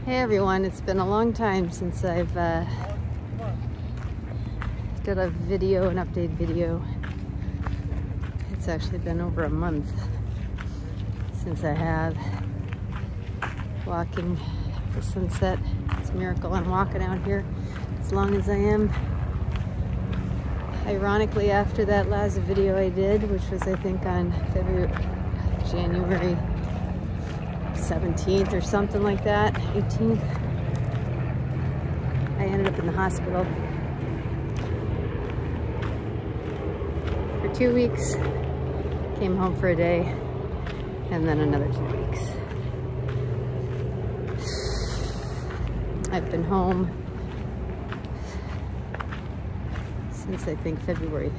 Hey everyone, it's been a long time since I've did a video, an update video. It's actually been over a month since I have. Walking the sunset. It's a miracle I'm walking out here as long as I am. Ironically, after that last video I did, which was I think on January 17th or something like that, 18th, I ended up in the hospital for 2 weeks, came home for a day, and then another 2 weeks. I've been home since I think February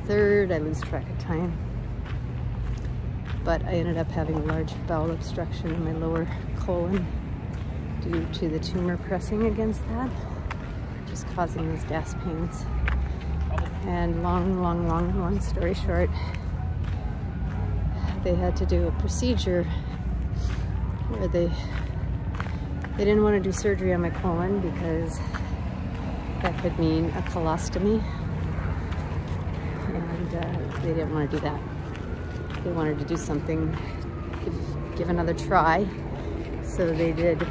3rd, I lose track of time. But I ended up having a large bowel obstruction in my lower colon due to the tumor pressing against that, just causing those gas pains. And long story short, they had to do a procedure where they didn't want to do surgery on my colon because that could mean a colostomy, and they didn't want to do that. They wanted to do something, give another try. So they did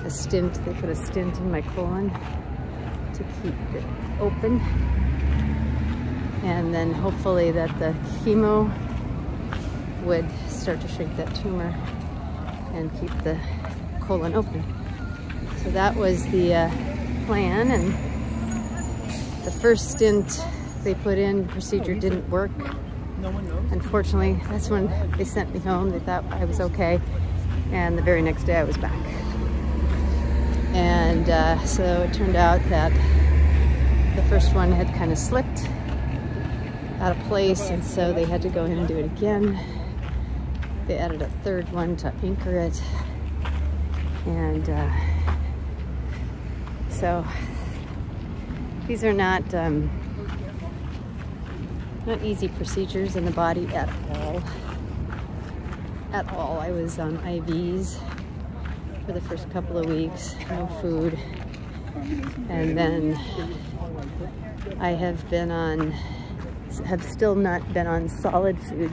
a stint, they put a stint in my colon to keep it open. And then hopefully that the chemo would start to shrink that tumor and keep the colon open. So that was the plan, and the first stint they put in, procedure didn't work. Unfortunately, that's when they sent me home. They thought I was okay, and the very next day I was back. And so it turned out that the first one had kind of slipped out of place, and so they had to go in and do it again. They added a third one to anchor it, and so these are not easy procedures in the body at all. At all. I was on IVs for the first couple of weeks, no food. And then I have still not been on solid food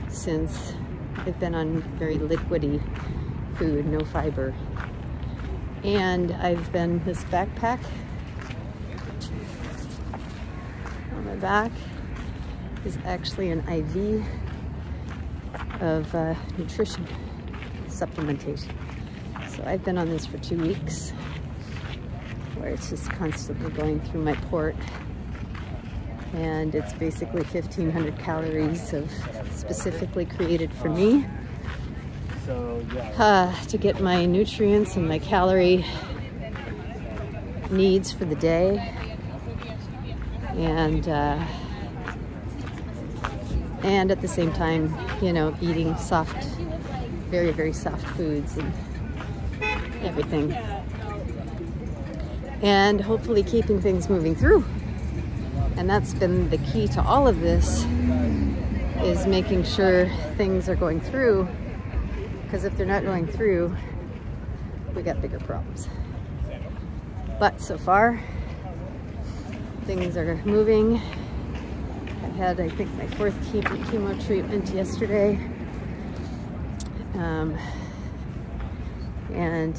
since I've been on very liquidy food, no fiber. And I've been, this backpack on my back is actually an IV of nutrition supplementation. So I've been on this for 2 weeks, where it's just constantly going through my port, and it's basically 1,500 calories of specifically created for me to get my nutrients and my calorie needs for the day, and at the same time, you know, eating soft, very, very soft foods and everything. And hopefully keeping things moving through. And that's been the key to all of this, is making sure things are going through, because if they're not going through, we got bigger problems. But so far, things are moving. I had, I think, my 4th chemo treatment yesterday. And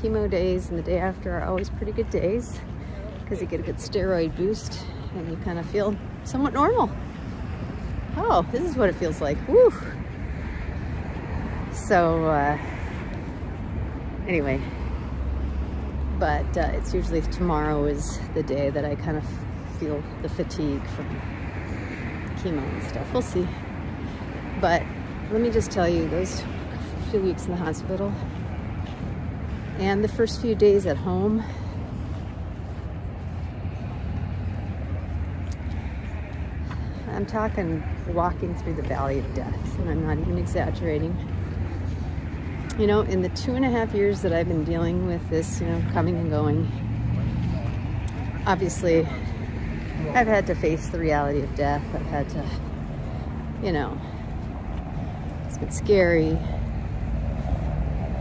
chemo days and the day after are always pretty good days, because you get a good steroid boost and you kind of feel somewhat normal. Oh, this is what it feels like. Woo! So, anyway, but it's usually tomorrow is the day that I kind of feel the fatigue from chemo and stuff. We'll see. But let me just tell you, those few weeks in the hospital and the first few days at home, I'm talking walking through the valley of death, and I'm not even exaggerating. You know, in the 2.5 years that I've been dealing with this, you know, coming and going, obviously I've had to face the reality of death. I've had to, you know, it's been scary.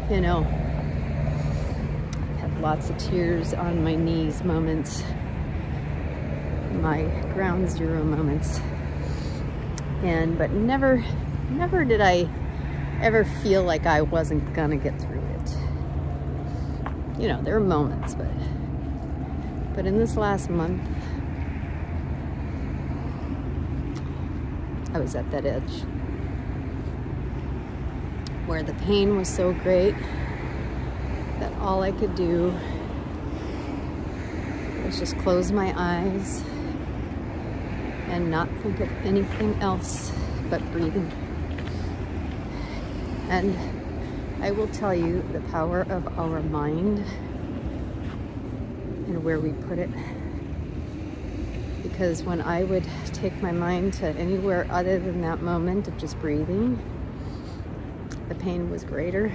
You know, I've had lots of tears on my knees moments, my ground zero moments, but never did I ever feel like I wasn't gonna get through it. You know, there were moments, but in this last month, I was at that edge where the pain was so great that all I could do was just close my eyes and not think of anything else but breathing. And I will tell you the power of our mind and where we put it. Because when I would take my mind to anywhere other than that moment of just breathing, the pain was greater.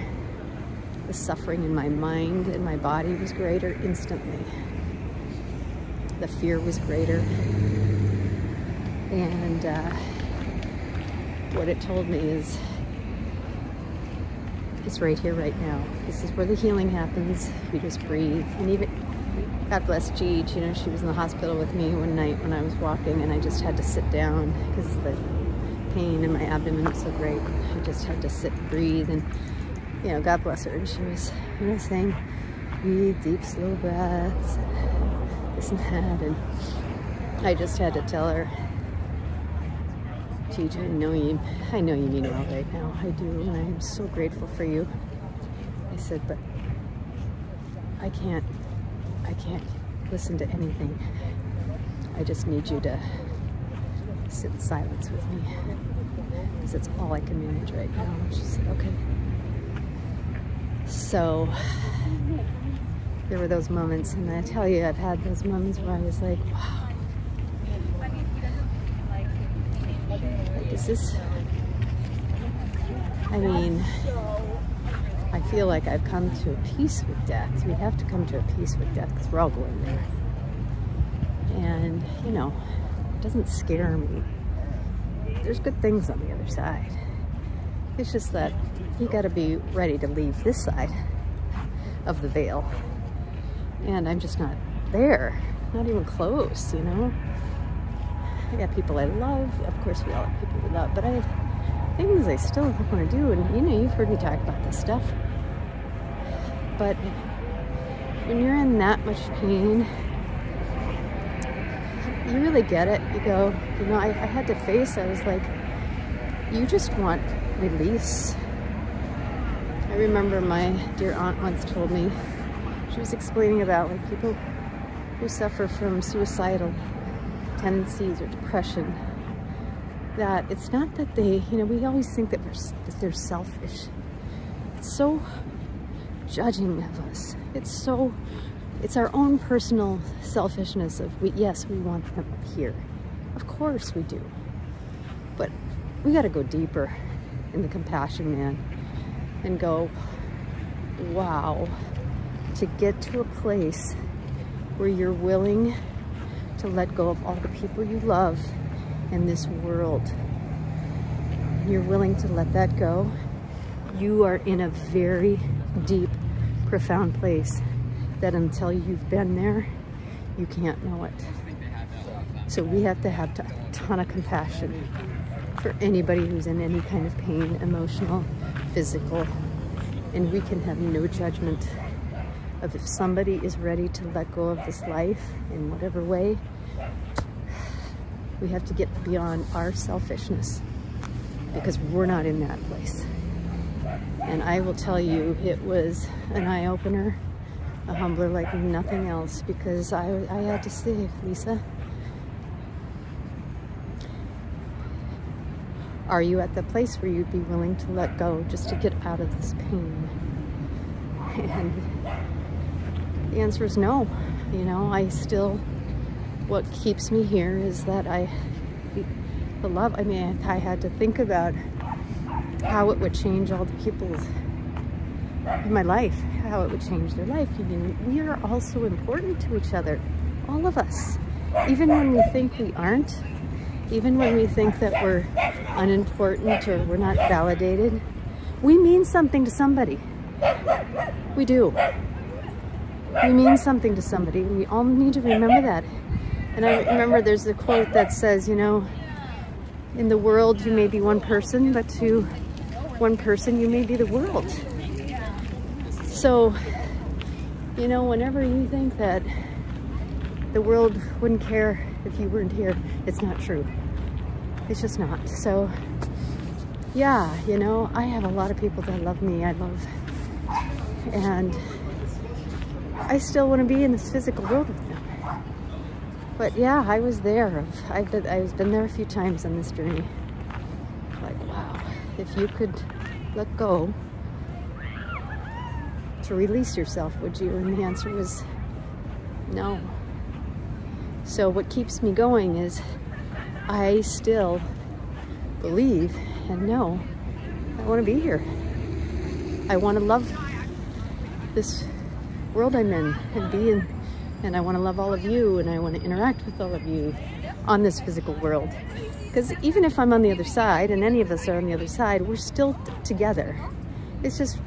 The suffering in my mind and my body was greater instantly. The fear was greater. And what it told me is, it's right here, right now. This is where the healing happens. You just breathe. And even, God bless Gigi, you know, she was in the hospital with me one night when I was walking, and I just had to sit down because the pain in my abdomen was so great. I just had to sit and breathe, and, you know, God bless her. And she was, you know, saying, breathe deep, slow breaths, this and that. And I just had to tell her, Gigi, I know you need well right now. I do, and I'm so grateful for you. I said, but I can't listen to anything. I just need you to sit in silence with me, because it's all I can manage right now. And she said, okay. So there were those moments, and I tell you, I've had those moments where I was like, wow. Is this, I mean, I feel like I've come to a peace with death. We have to come to a peace with death because we're all going there. And, you know, it doesn't scare me. There's good things on the other side. It's just that you got to be ready to leave this side of the veil. And I'm just not there, not even close, you know. I got people I love. Of course, we all have people we love, but I have things I still want to do. And, you know, you've heard me talk about this stuff. But when you're in that much pain, you really get it. You go, you know, I had to face, I was like, you just want release. I remember my dear aunt once told me, she was explaining about like people who suffer from suicidal tendencies or depression, that it's not that they, you know, we always think that they're selfish. It's so judging of us. It's our own personal selfishness of, yes, we want them here. Of course we do. But we got to go deeper in the compassion, man, and go, wow, to get to a place where you're willing to let go of all the people you love in this world. You're willing to let that go. You are in a very deep, profound place that until you've been there, you can't know it. So we have to have a ton of compassion for anybody who's in any kind of pain, emotional, physical, and we can have no judgment of if somebody is ready to let go of this life in whatever way. We have to get beyond our selfishness because we're not in that place. And I will tell you, it was an eye-opener, a humbler like nothing else, because I had to say, Lisa, are you at the place where you'd be willing to let go just to get out of this pain? And the answer is no. You know, what keeps me here is that the love, I mean, I had to think about how it would change all the people in my life, how it would change their life. I mean, we are all so important to each other, all of us. Even when we think we aren't, even when we think that we're unimportant or we're not validated, we mean something to somebody. We do. We mean something to somebody, and we all need to remember that. And I remember there's a quote that says, you know, in the world you may be one person, but to one person you may be the world. So, you know, whenever you think that the world wouldn't care if you weren't here, it's not true. It's just not. So, yeah, you know, I have a lot of people that love me, and I still want to be in this physical world with them. But yeah, I was there. I've been there a few times on this journey. Like, wow, if you could let go to release yourself, would you? And the answer was no. So what keeps me going is I still believe and know I want to be here. I want to love this world I'm in and be in, and I want to love all of you, and I want to interact with all of you on this physical world. Because even if I'm on the other side, and any of us are on the other side, we're still together. It's just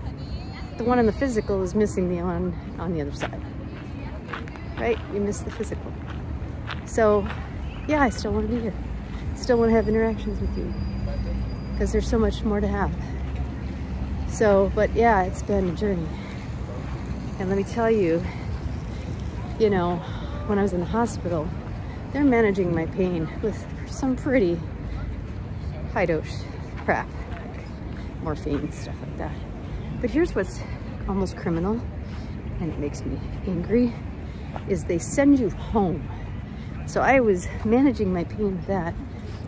the one on the physical is missing the one on the other side, right? You miss the physical. So yeah, I still want to be here. Still want to have interactions with you, because there's so much more to have. So, but yeah, it's been a journey. And let me tell you, you know, when I was in the hospital, they're managing my pain with some pretty high dose crap, like morphine, stuff like that. But here's what's almost criminal, and it makes me angry, is they send you home. So I was managing my pain with that,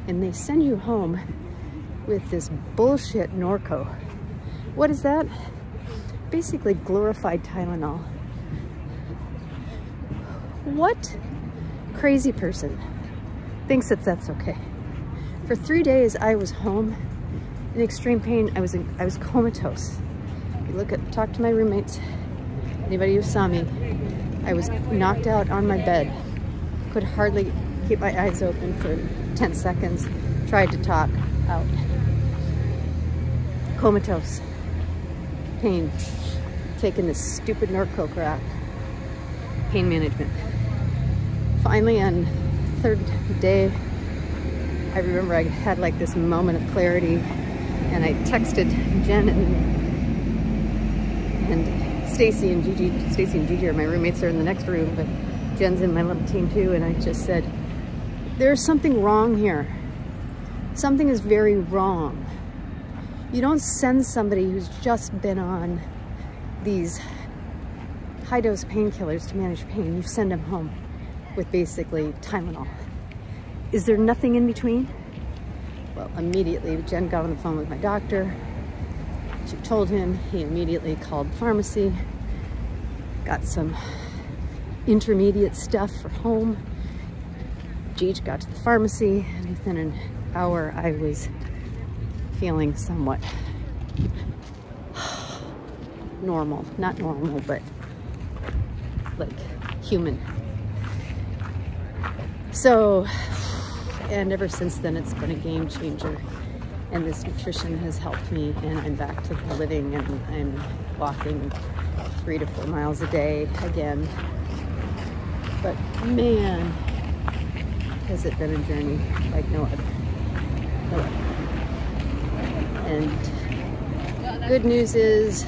and they send you home with this bullshit Norco. What is that? Basically glorified Tylenol. What crazy person thinks that that's okay? For 3 days I was home in extreme pain. I was comatose. You talk to my roommates, anybody who saw me. I was knocked out on my bed. Could hardly keep my eyes open for 10 seconds. Tried to talk out. Comatose. Pain. Taking this stupid Norco crap. Pain management. Finally, on the third day, I remember I had like this moment of clarity, and I texted Jen and Stacy and Gigi. Stacy and Gigi are my roommates. They're in the next room, but Jen's in my little team too. And I just said, there's something wrong here. Something is very wrong. You don't send somebody who's just been on these high-dose painkillers to manage pain. You send them home with basically Tylenol. Is there nothing in between? Well, immediately Jen got on the phone with my doctor. She told him. He immediately called pharmacy, got some intermediate stuff for home. Gigi got to the pharmacy, and within an hour I was feeling somewhat normal. Not normal, but like human. So, and ever since then it's been a game changer, and this nutrition has helped me, and I'm back to living, and I'm walking 3 to 4 miles a day again. But man, has it been a journey like no other. No other. And good news is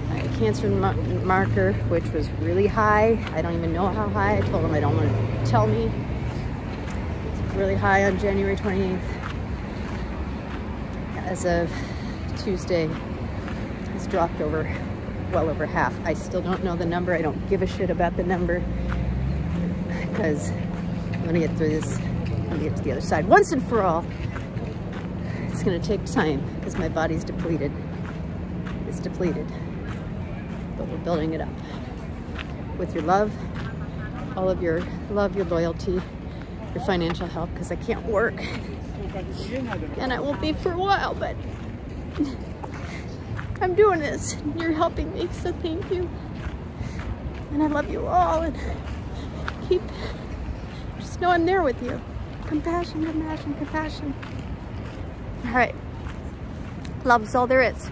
I had a cancer marker, which was really high. I don't even know how high. I told him I don't want to tell me. It's really high on January 28th. As of Tuesday, it's dropped well over half. I still don't know the number. I don't give a shit about the number, because I'm gonna get through this. I'm gonna get to the other side once and for all. It's gonna take time because my body's depleted. It's depleted, but we're building it up with your love, all of your love, your loyalty, your financial help, because I can't work, and I won't be for a while, but I'm doing this. You're helping me, so thank you. And I love you all, and just know I'm there with you. Compassion, compassion, compassion. All right. Love's all there is.